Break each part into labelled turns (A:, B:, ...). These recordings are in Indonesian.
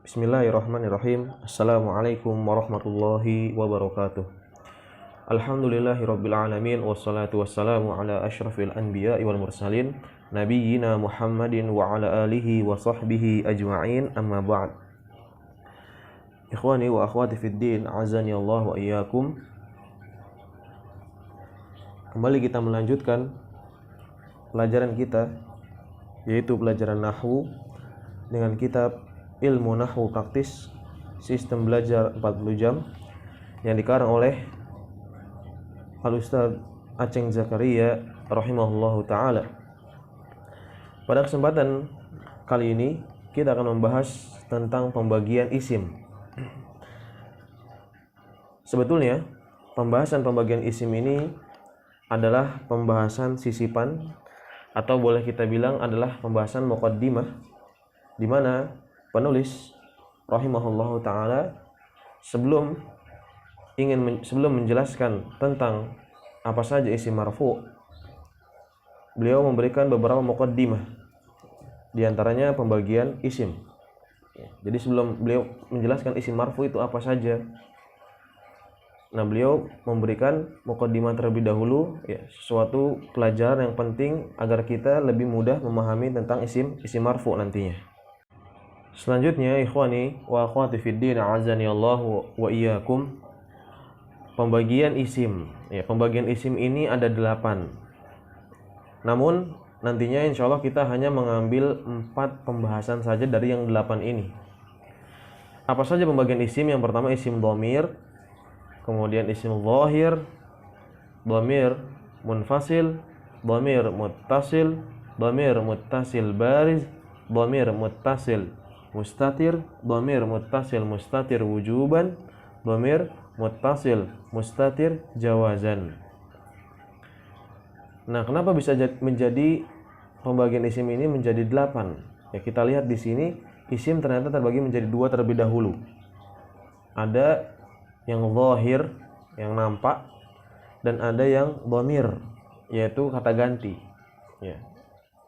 A: Bismillahirrahmanirrahim. Assalamualaikum warahmatullahi wabarakatuh. Alhamdulillahirabbil alamin wassalatu wassalamu ala asyrafil anbiya'i wal mursalin nabiyyina Muhammadin wa ala alihi wa sahbihi ajma'in, amma ba'd. Ikhwani wa akhwati fid din, azani Allah wa iyyakum. Kembali kita melanjutkan pelajaran kita, yaitu pelajaran nahwu dengan kitab Ilmu Nahwu Praktis, Sistem Belajar 40 Jam, yang dikarang oleh Al-Ustaz Aceng Zakaria rahimahullahu ta'ala. Pada kesempatan kali ini kita akan membahas tentang pembagian isim. Sebetulnya pembahasan pembagian isim ini adalah pembahasan sisipan, atau boleh kita bilang adalah pembahasan muqaddimah, di mana penulis rahimahullahu ta'ala sebelum menjelaskan tentang apa saja isim marfu, beliau memberikan beberapa muqaddimah, di antaranya pembagian isim. Jadi sebelum beliau menjelaskan isim marfu itu apa saja, nah beliau memberikan muqaddimah terlebih dahulu, sesuatu pelajaran yang penting agar kita lebih mudah memahami tentang isim marfu nantinya. Selanjutnya, ikhwani wa akhwati fid din, azani Allah wa iyyakum, pembagian isim. Pembagian isim ini ada 8. Namun nantinya insyaallah kita hanya mengambil 4 pembahasan saja dari yang 8 ini. Apa saja pembagian isim? Yang pertama isim dhamir, kemudian isim dhahir, dhamir munfasil, dhamir muttasil, dhamir muttasil bariz, dhamir muttasil mustatir, dhamir muttasil mustatir wujuban, dhamir muttasil mustatir jawazan. Nah, kenapa bisa menjadi pembagian isim ini menjadi 8? Kita lihat di sini isim ternyata terbagi menjadi 2 terlebih dahulu. Ada yang zahir, yang nampak, dan ada yang dhamir, yaitu kata ganti.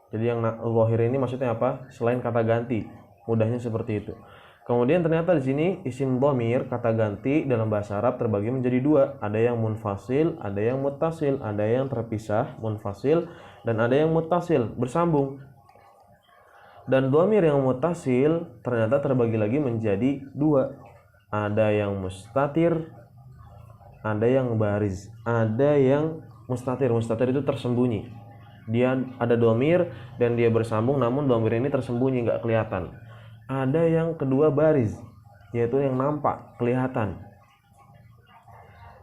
A: Jadi yang zahir ini maksudnya apa? Selain kata ganti. Mudahnya seperti itu. Kemudian ternyata di sini isim dhamir, kata ganti dalam bahasa Arab terbagi menjadi 2. Ada yang munfasil, ada yang muttasil, ada yang terpisah munfasil, dan ada yang muttasil bersambung. Dan dhamir yang muttasil ternyata terbagi lagi menjadi 2. Ada yang mustatir, ada yang bariz, ada yang mustatir. Mustatir itu tersembunyi. Dia ada dhamir dan dia bersambung, namun dhamir ini tersembunyi, nggak kelihatan. Ada yang kedua bariz, yaitu yang nampak, kelihatan.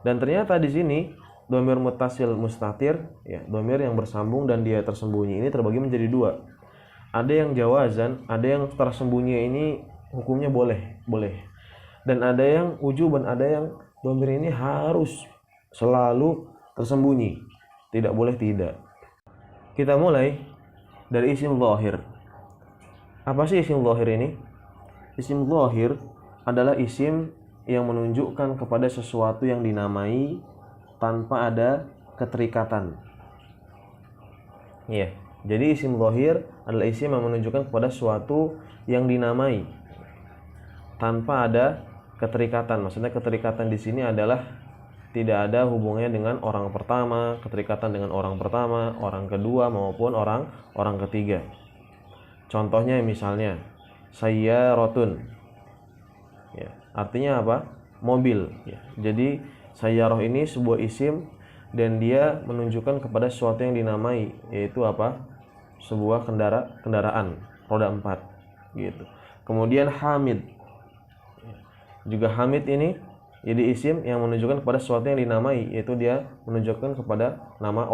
A: Dan ternyata di sini dhamir muttasil mustatir, dhamir yang bersambung dan dia tersembunyi ini terbagi menjadi 2. Ada yang jawazan, ada yang tersembunyi ini hukumnya boleh. Dan ada yang wujuban, ada yang dhamir ini harus selalu tersembunyi, tidak boleh tidak. Kita mulai dari isim zahir. Apa sih isim zahir ini? Isim zahir adalah isim yang menunjukkan kepada sesuatu yang dinamai tanpa ada keterikatan. Jadi isim zahir adalah isim yang menunjukkan kepada sesuatu yang dinamai tanpa ada keterikatan. Maksudnya keterikatan di sini adalah tidak ada hubungannya dengan orang pertama, keterikatan dengan orang pertama, orang kedua maupun orang ketiga. Contohnya misalnya sayyaratun, artinya apa? Mobil. Jadi sayyarah ini sebuah isim dan dia menunjukkan kepada sesuatu yang dinamai, yaitu apa? Sebuah kendaraan roda 4 gitu. Kemudian hamid. Juga hamid ini jadi isim yang menunjukkan kepada sesuatu yang dinamai, yaitu dia menunjukkan kepada nama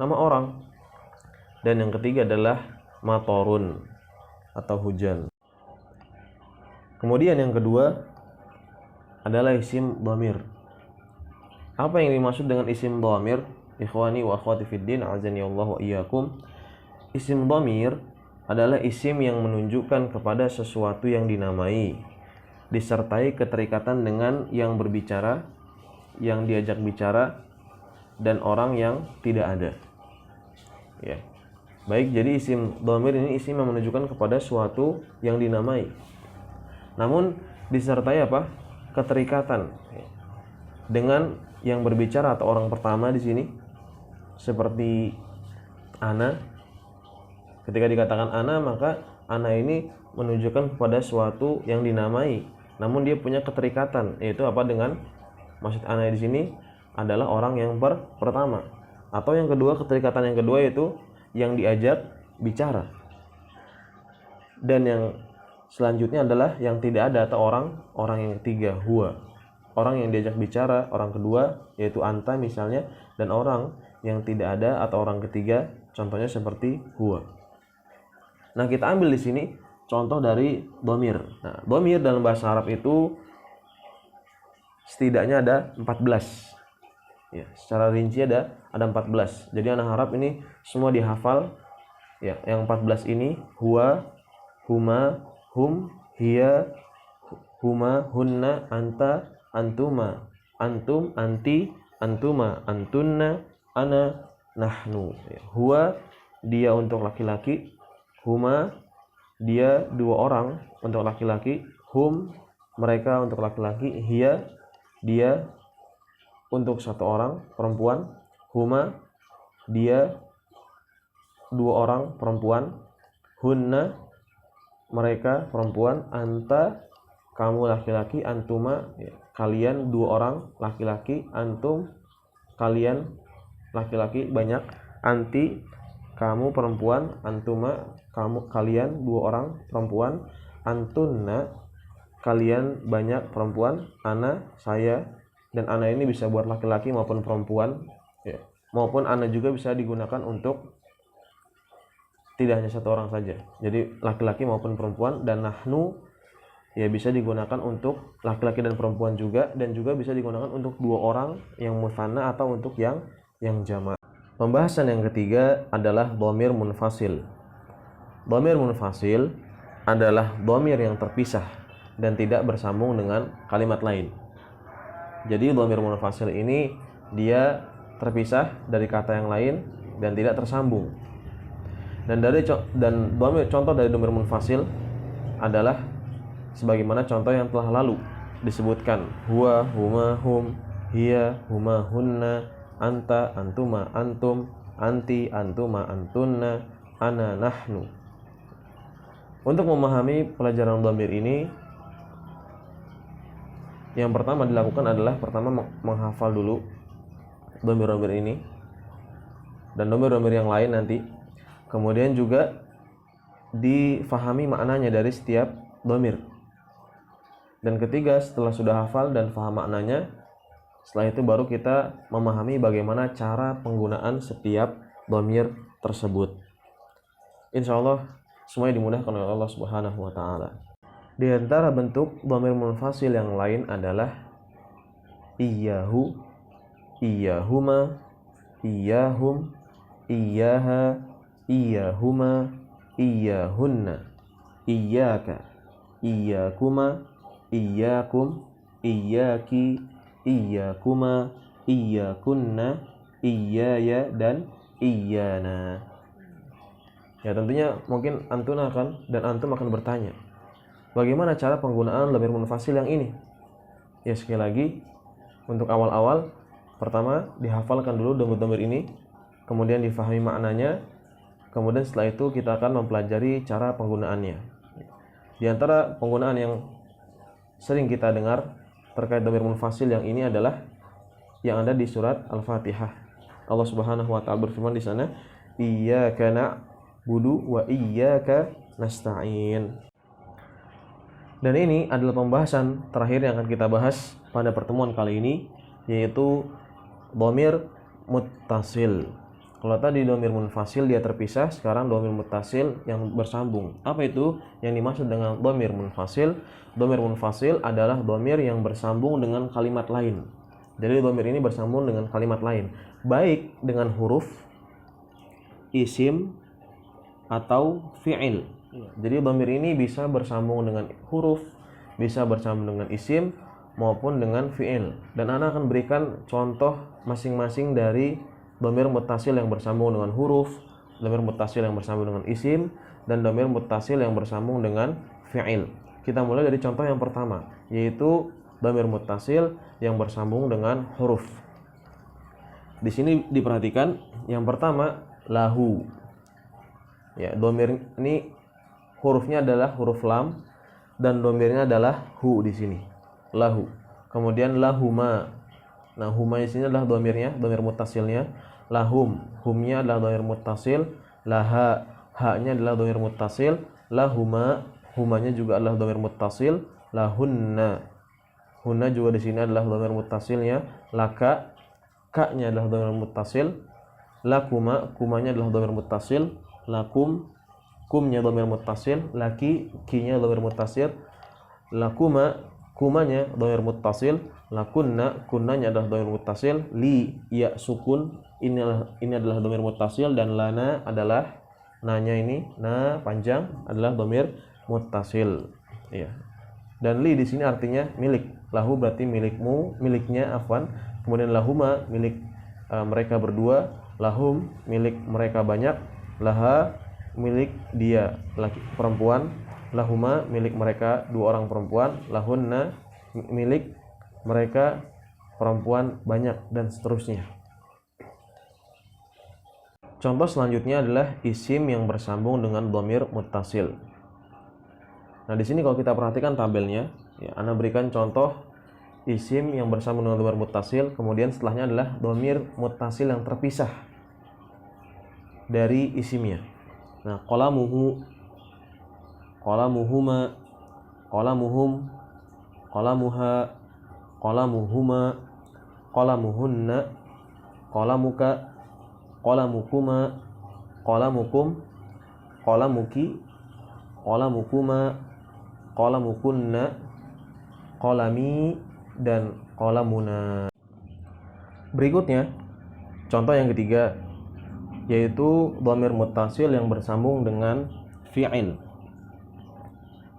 A: orang. Dan yang ketiga adalah matorun atau hujan. Kemudian yang kedua adalah isim dhamir. Apa yang dimaksud dengan isim dhamir? Ikhwani wa akhwati fid din, azani Allah wa iyyakum. Isim dhamir adalah isim yang menunjukkan kepada sesuatu yang dinamai disertai keterikatan dengan yang berbicara, yang diajak bicara, dan orang yang tidak ada. Baik, jadi isim dhamir ini isim yang menunjukkan kepada suatu yang dinamai. namun disertai apa? Keterikatan dengan yang berbicara atau orang pertama di sini, seperti ana. Ketika dikatakan ana, maka ana ini menunjukkan kepada suatu yang dinamai, namun dia punya keterikatan, yaitu apa? Dengan maksud ana di sini adalah orang yang pertama, atau yang kedua, keterikatan yang kedua yaitu yang diajak bicara. Dan yang selanjutnya adalah yang tidak ada, atau orang yang ketiga, huwa. Orang yang diajak bicara, orang kedua yaitu anta misalnya, dan orang yang tidak ada atau orang ketiga, contohnya seperti huwa. Nah, kita ambil di sini contoh dari dhamir. Nah, dhamir dalam bahasa Arab itu setidaknya ada 14. Ya, secara rinci ada 14. Jadi anak harap ini semua dihafal. Ya, yang 14 ini huwa, huma, hum, hiya, huma, hunna, anta, antuma, antum, anti, antuma, antunna, ana, nahnu. Ya, huwa dia untuk laki-laki, huma dia dua orang untuk laki-laki, hum mereka untuk laki-laki, hiya dia untuk satu orang perempuan, huma dia dua orang perempuan, hunna mereka perempuan, anta kamu laki-laki, antuma ya, kalian dua orang laki-laki, antum kalian laki-laki banyak, anti kamu perempuan, antuma kalian dua orang perempuan, antunna kalian banyak perempuan, ana saya. Dan ana ini bisa buat laki-laki maupun perempuan ya. Maupun ana juga bisa digunakan untuk tidak hanya satu orang saja, jadi laki-laki maupun perempuan. Dan nahnu ya bisa digunakan untuk laki-laki dan perempuan juga, dan juga bisa digunakan untuk dua orang yang mutsanna atau untuk yang jamak. Pembahasan yang ketiga adalah dhamir munfasil. Dhamir munfasil adalah dhamir yang terpisah dan tidak bersambung dengan kalimat lain. Jadi dhamir munfasil ini dia terpisah dari kata yang lain dan tidak tersambung. Dan contoh dari dhamir munfasil adalah sebagaimana contoh yang telah lalu disebutkan, huwa, huma, hum, hiya, huma, hunna, anta, antuma, antum, anti, antuma, antunna, ana, nahnu. Untuk memahami pelajaran dhamir ini, yang pertama dilakukan adalah menghafal dulu dhamir-dhamir ini dan dhamir-dhamir yang lain nanti. Kemudian juga difahami maknanya dari setiap dhamir. Dan ketiga, setelah sudah hafal dan faham maknanya, setelah itu baru kita memahami bagaimana cara penggunaan setiap dhamir tersebut. Insya Allah semuanya dimudahkan oleh Allah Subhanahu wa Ta'ala. Di antara bentuk dhamir munfasil yang lain adalah iyyahu, iyyahuma, iyyahum, iyyaha, iyyahuma, iyyahunna, iyyaka, iyyakuma, iyyakum, iyyaki, iyyakuma, iyyakunna, iyyaya, dan iyyana. Ya, tentunya mungkin antuna dan antum akan bertanya, bagaimana cara penggunaan dhamir munfasil yang ini? Ya, sekali lagi, untuk awal-awal, pertama dihafalkan dulu dhamir-dhamir ini, kemudian difahami maknanya, kemudian setelah itu kita akan mempelajari cara penggunaannya. Di antara penggunaan yang sering kita dengar terkait dhamir munfasil yang ini adalah yang ada di surat Al-Fatihah. Allah Subhanahu wa Ta'ala berfirman di sana, iyyaka na'budu wa iyyaka nasta'in. Dan ini adalah pembahasan terakhir yang akan kita bahas pada pertemuan kali ini, yaitu dhamir muttasil. Kalau tadi dhamir munfasil dia terpisah, sekarang dhamir muttasil yang bersambung. Apa itu yang dimaksud dengan dhamir munfasil? Dhamir munfasil adalah dhamir yang bersambung dengan kalimat lain. Jadi dhamir ini bersambung dengan kalimat lain, baik dengan huruf, isim, atau fi'il. Jadi dhamir ini bisa bersambung dengan huruf, bisa bersambung dengan isim, maupun dengan fi'il. Dan ana akan berikan contoh masing-masing dari dhamir muttasil yang bersambung dengan huruf, dhamir muttasil yang bersambung dengan isim, dan dhamir muttasil yang bersambung dengan fi'il. Kita mulai dari contoh yang pertama, yaitu dhamir muttasil yang bersambung dengan huruf. Di sini diperhatikan yang pertama lahu. Ya, dhamir ini hurufnya adalah huruf lam dan dhamirnya adalah hu di sini. Lahu. Kemudian lahuma. Nah, huma di sini adalah dhamirnya, dhamir muttasilnya. Lahum, humnya adalah dhamir muttasil. Laha, ha-nya adalah dhamir muttasil. Lahuma, humanya juga adalah dhamir muttasil. Lahunna, hunna juga di sini adalah dhamir muttasilnya. Laka, ka-nya adalah dhamir muttasil. Lakuma, kumanya adalah dhamir muttasil. Lakum, kumnya dhamir muttasil. Laki, ki-nya dhamir muttasil. Lakuma, kumanya dhamir muttasil. Lakunna, kunnanya adalah dhamir muttasil. Li, ya sukun, ini adalah dhamir muttasil. Dan lana adalah, nanya ini, na panjang adalah dhamir muttasil. Ya. Dan li di sini artinya milik. Lahu berarti milikmu, miliknya afwan. Kemudian lahuma milik mereka berdua. Lahum milik mereka banyak. Laha milik dia laki perempuan. Lahuma milik mereka dua orang perempuan. Lahunna milik mereka perempuan banyak, dan seterusnya. Contoh selanjutnya adalah isim yang bersambung dengan dhamir muttasil. Nah, di sini kalau kita perhatikan tabelnya, ya, Ana berikan contoh isim yang bersambung dengan dhamir muttasil, kemudian setelahnya adalah dhamir muttasil yang terpisah dari isimnya. Nah, qalamuhu, qalamuhuma, qalamuhum, qalamuha, qalamuhuma, qalamuhunna, qalamuka, qalamukuma, qalamukum, qalamuki, qalamukuma, qalamukunna, qalami, dan qalamuna. Berikutnya, contoh yang ketiga, yaitu dhamir muttasil yang bersambung dengan fi'il.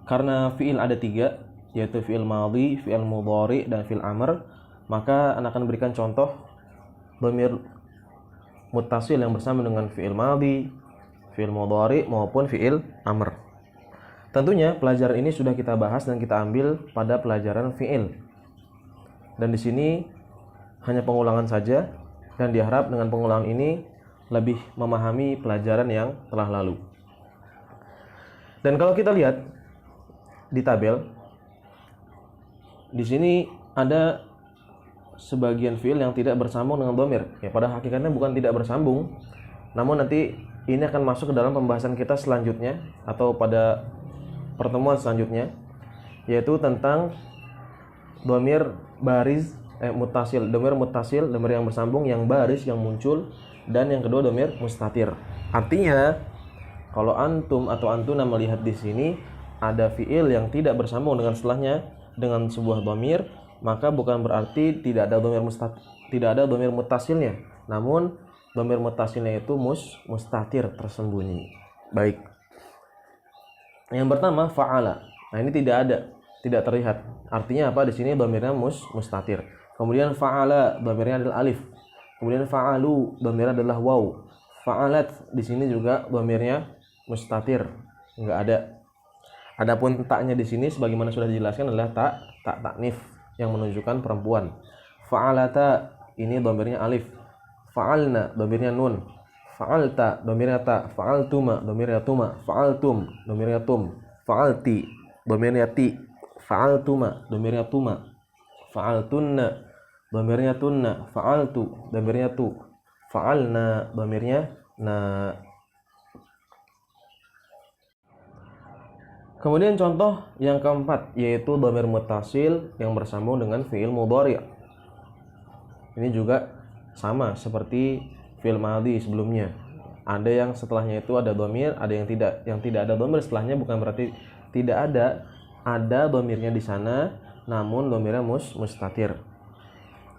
A: Karena fi'il ada 3, yaitu fi'il madhi, fi'il mudhari, dan fi'il amr, maka Anda akan berikan contoh dhamir muttasil yang bersambung dengan fi'il madhi, fi'il mudhari, maupun fi'il amr. Tentunya pelajaran ini sudah kita bahas dan kita ambil pada pelajaran fi'il. Dan di sini hanya pengulangan saja, dan diharap dengan pengulangan ini lebih memahami pelajaran yang telah lalu. Dan kalau kita lihat di tabel, di sini ada sebagian fi'il yang tidak bersambung dengan dhamir. Ya, pada hakikatnya bukan tidak bersambung, namun nanti ini akan masuk ke dalam pembahasan kita selanjutnya atau pada pertemuan selanjutnya, yaitu tentang dhamir bariz, muttasil, dhamir muttasil, dhamir yang bersambung, yang baris, yang muncul, dan yang kedua dhamir mustatir. Artinya, kalau antum atau antuna melihat di sini ada fi'il yang tidak bersambung dengan setelahnya dengan sebuah dhamir, maka bukan berarti tidak ada dhamir muttasilnya, namun dhamir muttasilnya itu mustatir, tersembunyi. Baik. Yang pertama fa'ala. Nah, ini tidak ada, tidak terlihat. Artinya apa? Di sini dhamirnya mustatir. Kemudian fa'ala, dhamirnya adalah alif. Kemudian fa'alu, dhamirnya adalah waw. Fa'alat, di sini juga dhamirnya mustatir, enggak ada. Adapun taknya di sini sebagaimana sudah dijelaskan adalah tak taknif yang menunjukkan perempuan. Fa'alata, ini dhamirnya alif. Fa'alna, dhamirnya nun. Fa'alta, dhamirnya ta. Fa'altuma, dhamirnya tuma. Fa'altum, dhamirnya tum. Fa'alti, dhamirnya ti. Fa'altuma, dhamirnya tuma. Fa'altunna, dhamirnya tunna. Fa'altu, dhamirnya tu. Fa'alna, dhamirnya na. Kemudian contoh yang keempat, yaitu dhamir muttasil yang bersambung dengan fi'il mudhari'. Ini juga sama seperti fi'il madhi sebelumnya. Ada yang setelahnya itu ada dhamir, ada yang tidak. Yang tidak ada dhamir setelahnya bukan berarti tidak ada. Ada dhamirnya di sana, namun dhamirnya mustatir.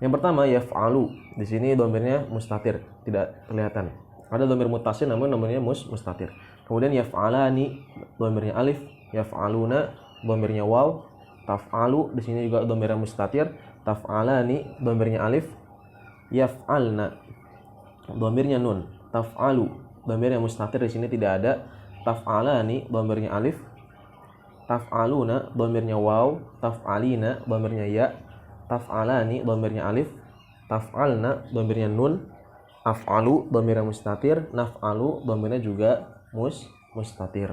A: Yang pertama yaf'alu. Di sini dhamirnya mustatir, tidak kelihatan. Ada dhamir muttasil namun dhamirnya mustatir. Kemudian yaf'alani, dhamirnya alif. Yaf'aluna, dhamirnya waw. Taf'alu, di sini juga dhamirnya mustatir. Taf'alani, dhamirnya alif. Yaf'alna, dhamirnya nun. Taf'alu, dhamirnya mustatir, di sini tidak ada. Taf'alani, dhamirnya alif. taf'aluna dhamirnya waw, taf'alina dhamirnya ya, taf'alani dhamirnya alif, taf'alna dhamirnya nun, af'alu dhamirnya mustatir, naf'alu dhamirnya juga mustatir.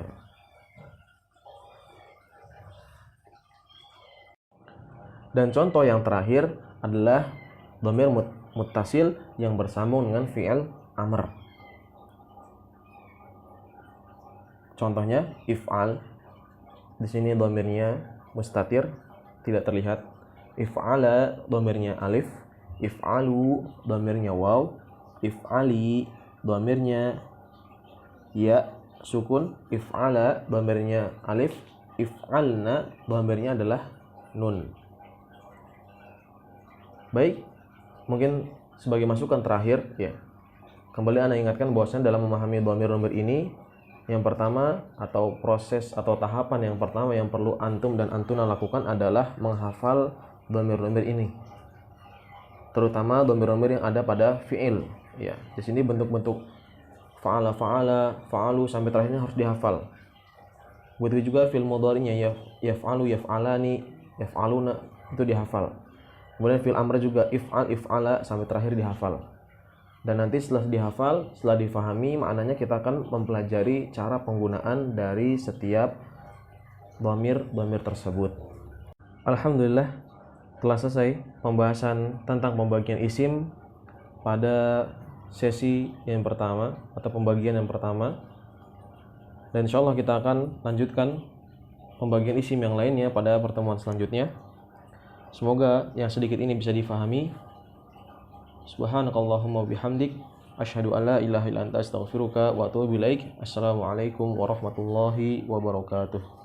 A: Dan contoh yang terakhir adalah dhamir muttasil yang bersambung dengan fi'il amr. Contohnya if'al. Di sini dhamirnya mustatir, tidak terlihat. If'ala dhamirnya alif, if'alu dhamirnya waw, if'ali dhamirnya ya sukun, if'ala dhamirnya alif, if'alna dhamirnya adalah nun. Baik, mungkin sebagai masukan terakhir ya. Kembali ana ingatkan bahwasanya dalam memahami dhamir-dhamir ini, yang pertama atau proses atau tahapan yang pertama yang perlu antum dan antuna lakukan adalah menghafal dhamir-dhamir ini. Terutama dhamir-dhamir yang ada pada fi'il ya. Di sini bentuk-bentuk fa'ala, fa'alu sampai terakhirnya harus dihafal. Begitu juga fi'il mudhari'nya ya, yaf'alu, yaf'alani, yaf'aluna itu dihafal. Kemudian fi'il amr juga if'al, if'ala sampai terakhir dihafal. Dan nanti setelah dihafal, setelah difahami maknanya, kita akan mempelajari cara penggunaan dari setiap dhamir tersebut. Alhamdulillah telah selesai pembahasan tentang pembagian isim pada sesi yang pertama atau pembagian yang pertama. Dan insyaallah kita akan lanjutkan pembagian isim yang lainnya pada pertemuan selanjutnya. Semoga yang sedikit ini bisa difahami. Subhanakallahumma bihamdik asyhadu an la ilaha illa anta astaghfiruka wa atubu ilaik. Assalamualaikum warahmatullahi wabarakatuh.